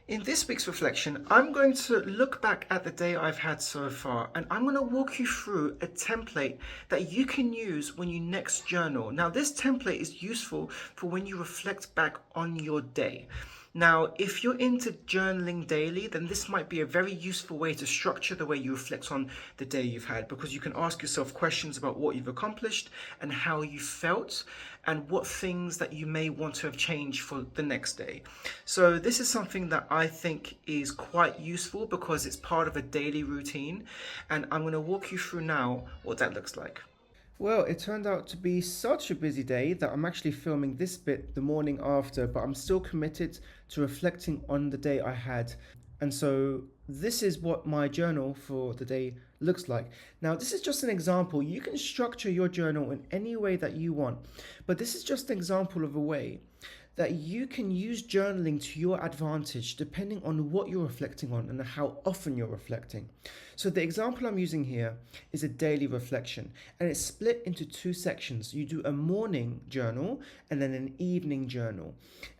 In this week's reflection, I'm going to look back at the day I've had so far and I'm going to walk you through a template that you can use when you next journal. Now, this template is useful for when you reflect back on your day. Now, if you're into journaling daily, then this might be a very useful way to structure the way you reflect on the day you've had, because you can ask yourself questions about what you've accomplished and how you felt and what things that you may want to have changed for the next day. So this is something that I think is quite useful because it's part of a daily routine, and I'm going to walk you through now what that looks like. Well, it turned out to be such a busy day that I'm actually filming this bit the morning after, but I'm still committed to reflecting on the day I had. And so this is what my journal for the day looks like. Now, this is just an example. You can structure your journal in any way that you want, but this is just an example of a way that you can use journaling to your advantage depending on what you're reflecting on and how often you're reflecting. So the example I'm using here is a daily reflection, and it's split into two sections. You do a morning journal and then an evening journal,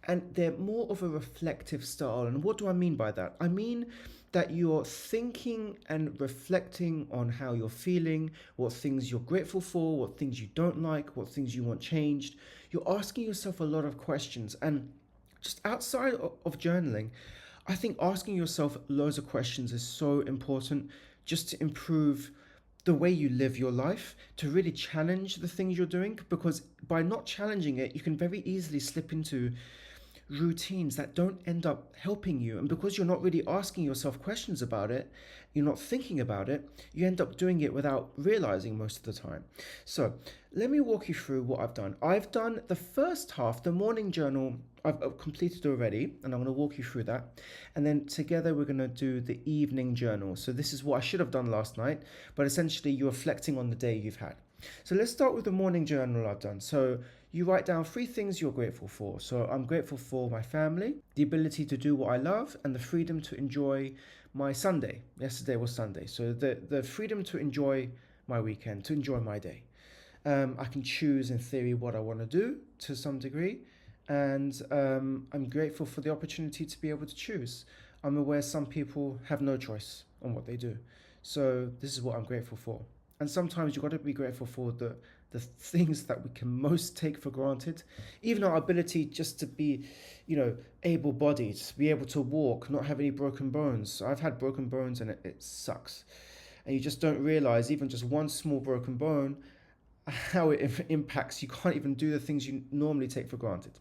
and they're more of a reflective style. And what do I mean by that? I mean that you're thinking and reflecting on how you're feeling, what things you're grateful for, what things you don't like, what things you want changed. You're asking yourself a lot of questions. And just outside of journaling, I think asking yourself loads of questions is so important just to improve the way you live your life, to really challenge the things you're doing, because by not challenging it, you can very easily slip into routines that don't end up helping you. And because you're not really asking yourself questions about it, you're not thinking about it, you end up doing it without realizing most of the time. So let me walk you through what I've done. I've done the first half, the morning journal, I've completed already, and I'm going to walk you through that. And then together we're going to do the evening journal. So this is what I should have done last night, but essentially you're reflecting on the day you've had. So let's start with the morning journal I've done. So you write down three things you're grateful for. So I'm grateful for my family, the ability to do what I love, and the freedom to enjoy my Sunday. Yesterday was Sunday. So the freedom to enjoy my weekend, to enjoy my day. I can choose in theory what I want to do to some degree. And I'm grateful for the opportunity to be able to choose. I'm aware some people have no choice on what they do. So this is what I'm grateful for. And sometimes you've got to be grateful for the things that we can most take for granted. Even our ability just to be, able-bodied, to be able to walk, not have any broken bones. I've had broken bones and it sucks. And you just don't realize even just one small broken bone, how it impacts. You can't even do the things you normally take for granted.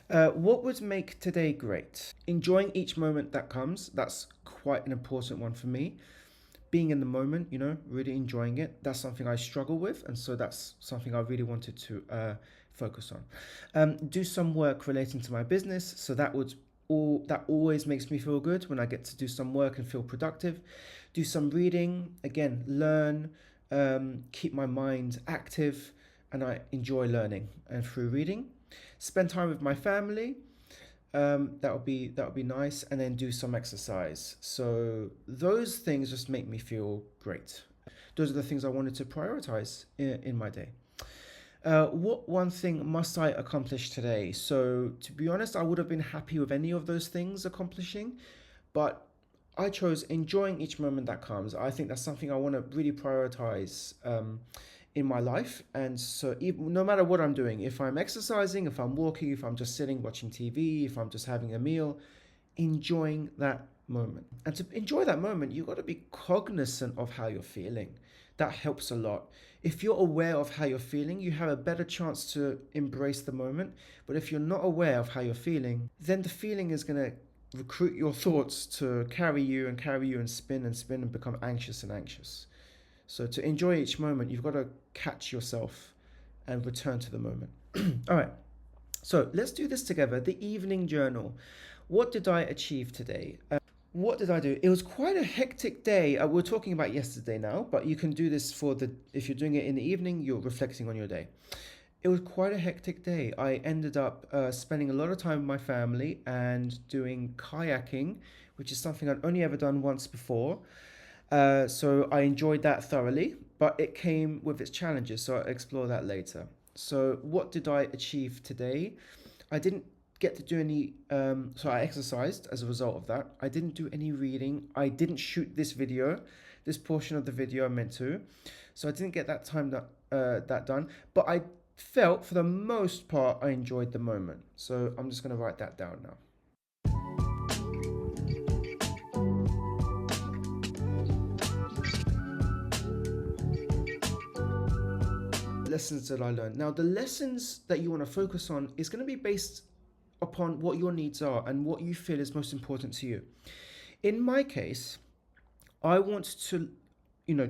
What would make today great? Enjoying each moment that comes. That's quite an important one for me. Being in the moment, really enjoying it. That's something I struggle with, and so that's something I really wanted to focus on. Do some work relating to my business, so that always makes me feel good when I get to do some work and feel productive. Do some reading, again, learn, keep my mind active, and I enjoy learning and through reading. Spend time with my family. That would be nice, and then do some exercise. So those things just make me feel great. Those are the things I wanted to prioritize in my day. What one thing must I accomplish today? So to be honest, I would have been happy with any of those things accomplishing, but I chose enjoying each moment that comes. I think that's something I want to really prioritize in my life. And so even, no matter what I'm doing, if I'm exercising, if I'm walking, if I'm just sitting watching TV, if I'm just having a meal, enjoying that moment. And to enjoy that moment, you've got to be cognizant of how you're feeling. That helps a lot. If you're aware of how you're feeling, you have a better chance to embrace the moment. But if you're not aware of how you're feeling, then the feeling is going to recruit your thoughts to carry you and spin and become anxious and anxious. So to enjoy each moment, you've got to catch yourself and return to the moment. All right. So let's do this together. The evening journal. What did I achieve today? What did I do? It was quite a hectic day. We're talking about yesterday now, but you can do this if you're doing it in the evening, you're reflecting on your day. It was quite a hectic day. I ended up spending a lot of time with my family and doing kayaking, which is something I'd only ever done once before. So I enjoyed that thoroughly, but it came with its challenges, so I'll explore that later. So what did I achieve today? I didn't get to do any, so I exercised as a result of that. I didn't do any reading. I didn't shoot this video, this portion of the video I meant to. So I didn't get that done. But I felt for the most part I enjoyed the moment. So I'm just going to write that down now. Lessons that I learned. Now, the lessons that you want to focus on is going to be based upon what your needs are and what you feel is most important to you. In my case, I want to,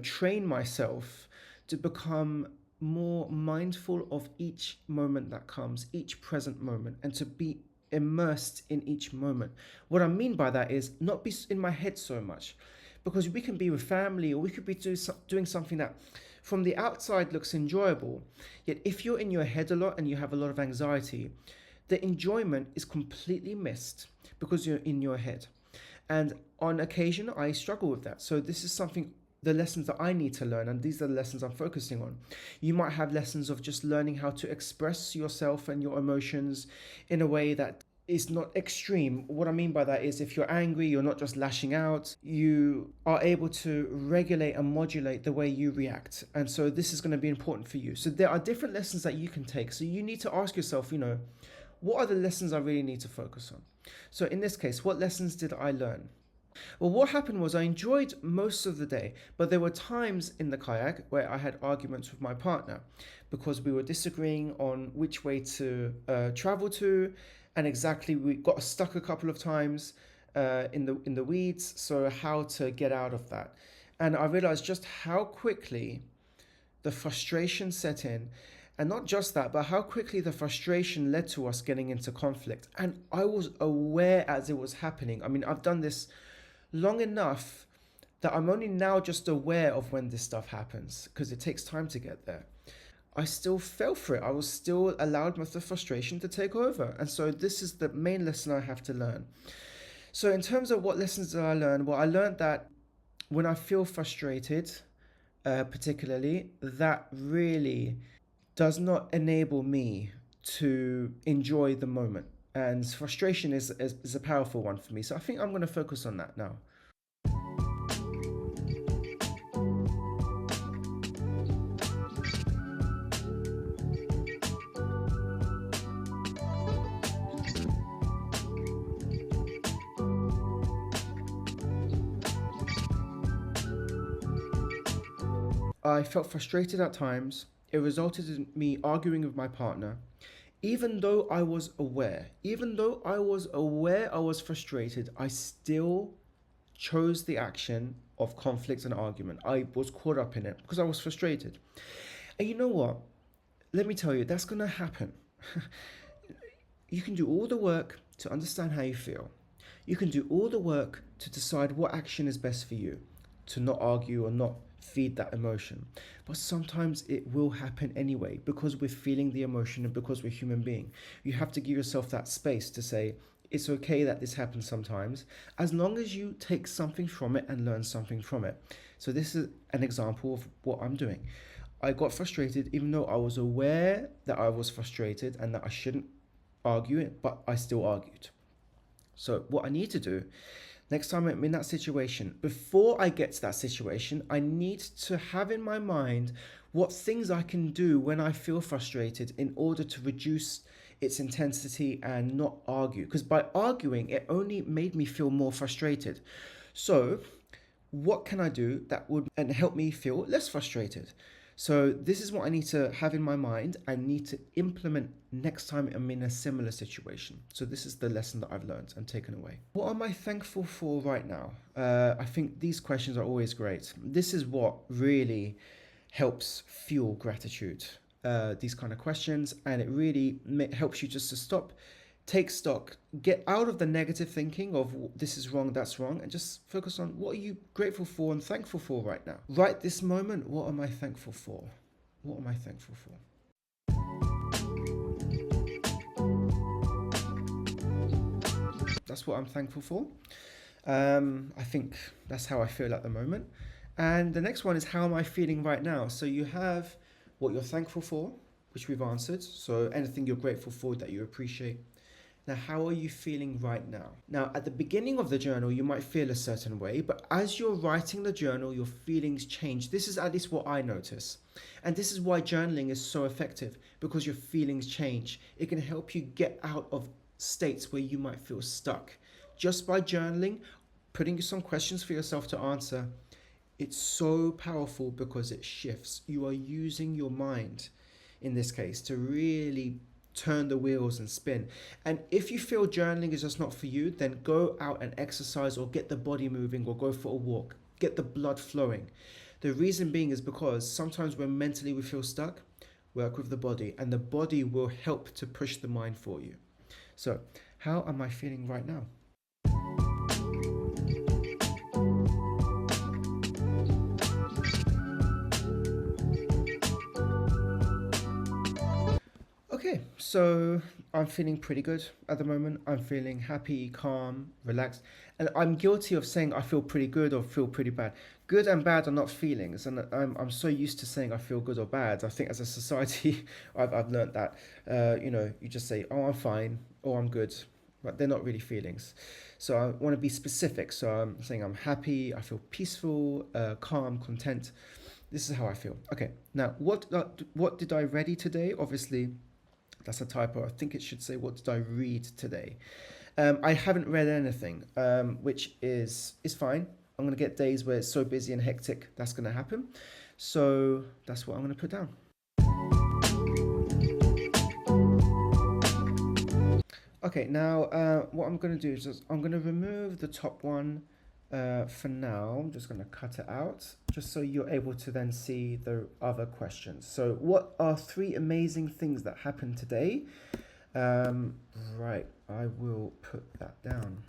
train myself to become more mindful of each moment that comes, each present moment, and to be immersed in each moment. What I mean by that is not be in my head so much, because we can be with family or we could be doing something that from the outside looks enjoyable, yet if you're in your head a lot and you have a lot of anxiety, the enjoyment is completely missed because you're in your head. And on occasion, I struggle with that. So this is something, the lessons that I need to learn, and these are the lessons I'm focusing on. You might have lessons of just learning how to express yourself and your emotions in a way that is not extreme. What I mean by that is if you're angry, you're not just lashing out, you are able to regulate and modulate the way you react. And so this is going to be important for you. So there are different lessons that you can take. So you need to ask yourself, what are the lessons I really need to focus on? So in this case, what lessons did I learn? Well, what happened was I enjoyed most of the day, but there were times in the kayak where I had arguments with my partner because we were disagreeing on which way to travel to, and exactly we got stuck a couple of times in the weeds. So how to get out of that? And I realized just how quickly the frustration set in. And not just that, but how quickly the frustration led to us getting into conflict. And I was aware as it was happening. I mean, I've done this long enough that I'm only now just aware of when this stuff happens because it takes time to get there. I still fell for it. I was still allowed the frustration to take over. And so this is the main lesson I have to learn. So in terms of what lessons did I learn? Well, I learned that when I feel frustrated, particularly, that really does not enable me to enjoy the moment. And frustration is a powerful one for me. So I think I'm going to focus on that now. I felt frustrated at times. It resulted in me arguing with my partner. Even though I was aware I was frustrated, I still chose the action of conflict and argument. I was caught up in it because I was frustrated. And you know what? Let me tell you, that's going to happen. You can do all the work to understand how you feel. You can do all the work to decide what action is best for you, to not argue or not feed that emotion. But sometimes it will happen anyway because we're feeling the emotion and because we're human beings. You have to give yourself that space to say, it's okay that this happens sometimes, as long as you take something from it and learn something from it. So this is an example of what I'm doing. I got frustrated even though I was aware that I was frustrated and that I shouldn't argue it, but I still argued. So what I need to do next time I'm in that situation, before I get to that situation, I need to have in my mind what things I can do when I feel frustrated in order to reduce its intensity and not argue. Because by arguing, it only made me feel more frustrated. So what can I do that would and help me feel less frustrated? So this is what I need to have in my mind. I need to implement next time I'm in a similar situation. So this is the lesson that I've learned and taken away. What am I thankful for right now? I think these questions are always great. This is what really helps fuel gratitude, these kind of questions. And it really helps you just to stop, take stock, get out of the negative thinking of this is wrong, that's wrong, and just focus on what are you grateful for and thankful for right now. Right this moment, what am I thankful for? What am I thankful for? That's what I'm thankful for. I think that's how I feel at the moment. And the next one is how am I feeling right now? So you have what you're thankful for, which we've answered. So anything you're grateful for that you appreciate. Now, how are you feeling right now? Now, at the beginning of the journal, you might feel a certain way, but as you're writing the journal, your feelings change. This is at least what I notice. And this is why journaling is so effective, because your feelings change. It can help you get out of states where you might feel stuck. Just by journaling, putting some questions for yourself to answer, it's so powerful because it shifts. You are using your mind in this case to really turn the wheels and spin. And if you feel journaling is just not for you, then go out and exercise or get the body moving or go for a walk. Get the blood flowing. The reason being is because sometimes when mentally we feel stuck, work with the body, and the body will help to push the mind for you. So, how am I feeling right now? Okay, so I'm feeling pretty good at the moment. I'm feeling happy, calm, relaxed, and I'm guilty of saying I feel pretty good or feel pretty bad. Good and bad are not feelings, and I'm so used to saying I feel good or bad. I think as a society, I've learned that you just say, oh, I'm fine or I'm good, but they're not really feelings. So I want to be specific. So I'm saying I'm happy, I feel peaceful, calm, content. This is how I feel. Okay, now what did I ready today? Obviously, that's a typo. I think it should say, what did I read today? I haven't read anything, which is fine. I'm going to get days where it's so busy and hectic. That's going to happen. So that's what I'm going to put down. Okay, now what I'm going to do is I'm going to remove the top one for now. I'm just going to cut it out just so you're able to then see the other questions. So what are 3 amazing things that happened today? Right, I will put that down.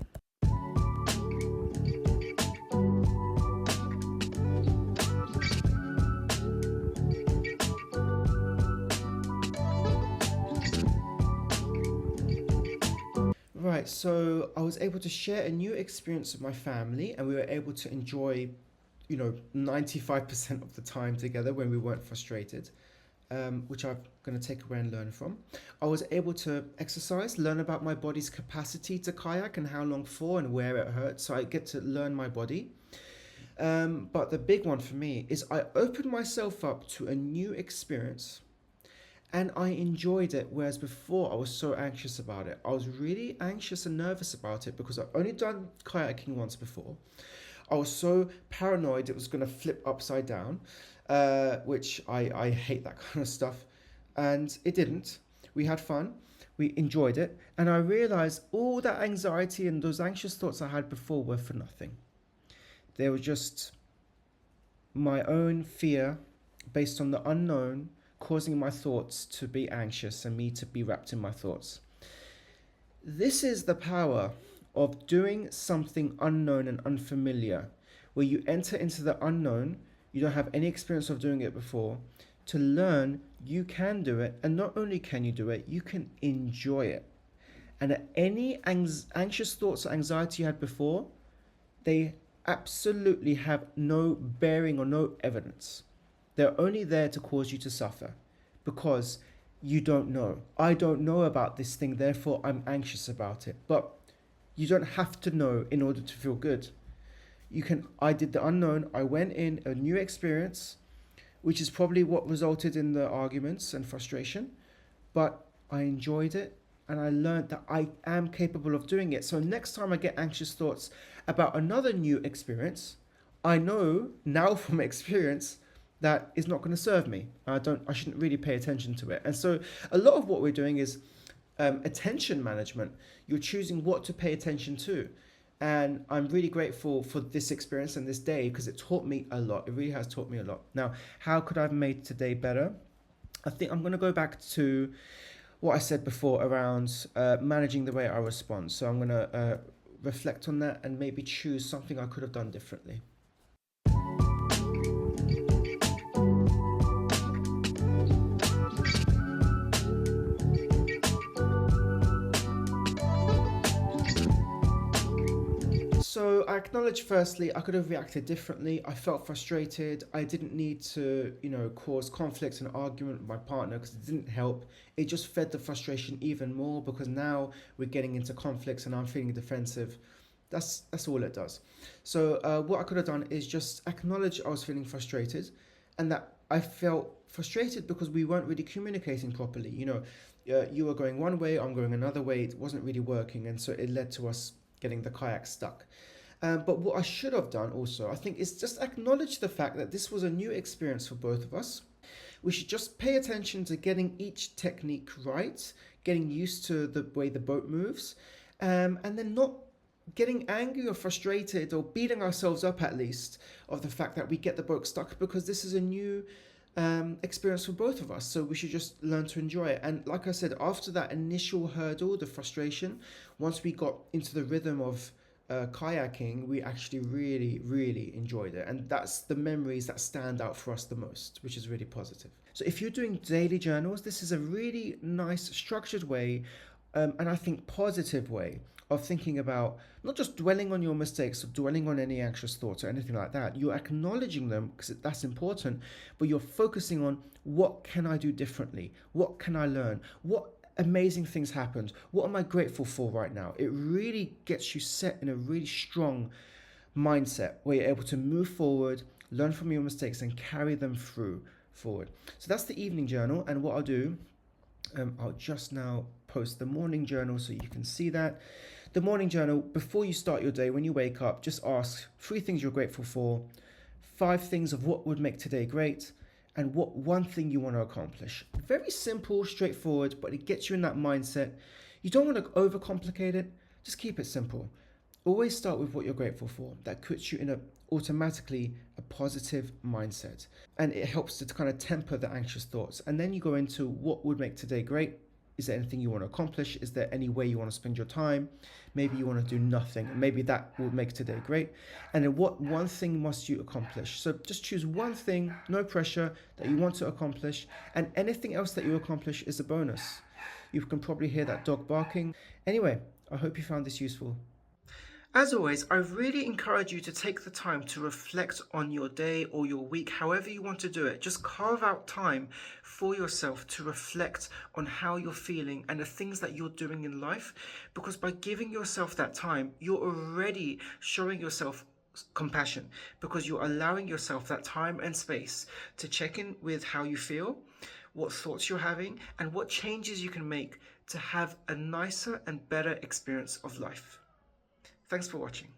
Right, so I was able to share a new experience with my family, and we were able to enjoy, 95% of the time together when we weren't frustrated, which I'm going to take away and learn from. I was able to exercise, learn about my body's capacity to kayak and how long for and where it hurts, so I get to learn my body. But the big one for me is I opened myself up to a new experience and I enjoyed it, whereas before I was so anxious about it. I was really anxious and nervous about it because I've only done kayaking once before. I was so paranoid it was going to flip upside down, which I hate that kind of stuff. And it didn't. We had fun, we enjoyed it, and I realized all that anxiety and those anxious thoughts I had before were for nothing. They were just my own fear based on the unknown causing my thoughts to be anxious and me to be wrapped in my thoughts. This is the power of doing something unknown and unfamiliar, where you enter into the unknown, you don't have any experience of doing it before, to learn you can do it, and not only can you do it, you can enjoy it. And any anxious thoughts or anxiety you had before, they absolutely have no bearing or no evidence. They're only there to cause you to suffer because you don't know. I don't know about this thing, therefore I'm anxious about it. But you don't have to know in order to feel good. I did the unknown, I went in a new experience, which is probably what resulted in the arguments and frustration, but I enjoyed it and I learned that I am capable of doing it. So next time I get anxious thoughts about another new experience, I know now from experience that is not going to serve me. I shouldn't really pay attention to it. And so a lot of what we're doing is attention management. You're choosing what to pay attention to. And I'm really grateful for this experience and this day because it taught me a lot. It really has taught me a lot. Now, how could I have made today better? I think I'm going to go back to what I said before around managing the way I respond. So I'm going to reflect on that and maybe choose something I could have done differently. So I acknowledge firstly, I could have reacted differently. I felt frustrated. I didn't need to, cause conflicts and argument with my partner because it didn't help. It just fed the frustration even more because now we're getting into conflicts and I'm feeling defensive. That's all it does. So what I could have done is just acknowledge I was feeling frustrated, and that I felt frustrated because we weren't really communicating properly. You were going one way, I'm going another way. It wasn't really working, and so it led to us getting the kayak stuck. But what I should have done also, I think, is just acknowledge the fact that this was a new experience for both of us. We should just pay attention to getting each technique right, getting used to the way the boat moves, and then not getting angry or frustrated or beating ourselves up at least of the fact that we get the boat stuck, because this is a new experience for both of us. So we should just learn to enjoy it. And like I said, after that initial hurdle, the frustration, once we got into the rhythm of kayaking, we actually really, really enjoyed it. And that's the memories that stand out for us the most, which is really positive. So if you're doing daily journals, this is a really nice structured way, and I think positive way of thinking about not just dwelling on your mistakes or dwelling on any anxious thoughts or anything like that. You're acknowledging them because that's important, but you're focusing on what can I do differently? What can I learn? What amazing things happened? What am I grateful for right now? It really gets you set in a really strong mindset where you're able to move forward, learn from your mistakes, and carry them forward. So that's the evening journal. And what I'll do, I'll just now post the morning journal so you can see that. The morning journal, before you start your day, when you wake up, just ask 3 things you're grateful for, 5 things of what would make today great, and what one thing you want to accomplish. Very simple, straightforward, but it gets you in that mindset. You don't want to overcomplicate it, just keep it simple. Always start with what you're grateful for. That puts you in automatically a positive mindset, and it helps to kind of temper the anxious thoughts. And then you go into what would make today great. Is there anything you want to accomplish? Is there any way you want to spend your time? Maybe you want to do nothing. Maybe that will make today great. And then what one thing must you accomplish? So just choose one thing, no pressure, that you want to accomplish. And anything else that you accomplish is a bonus. You can probably hear that dog barking. Anyway, I hope you found this useful. As always, I really encourage you to take the time to reflect on your day or your week, however you want to do it. Just carve out time for yourself to reflect on how you're feeling and the things that you're doing in life, because by giving yourself that time, you're already showing yourself compassion, because you're allowing yourself that time and space to check in with how you feel, what thoughts you're having, and what changes you can make to have a nicer and better experience of life. Thanks for watching.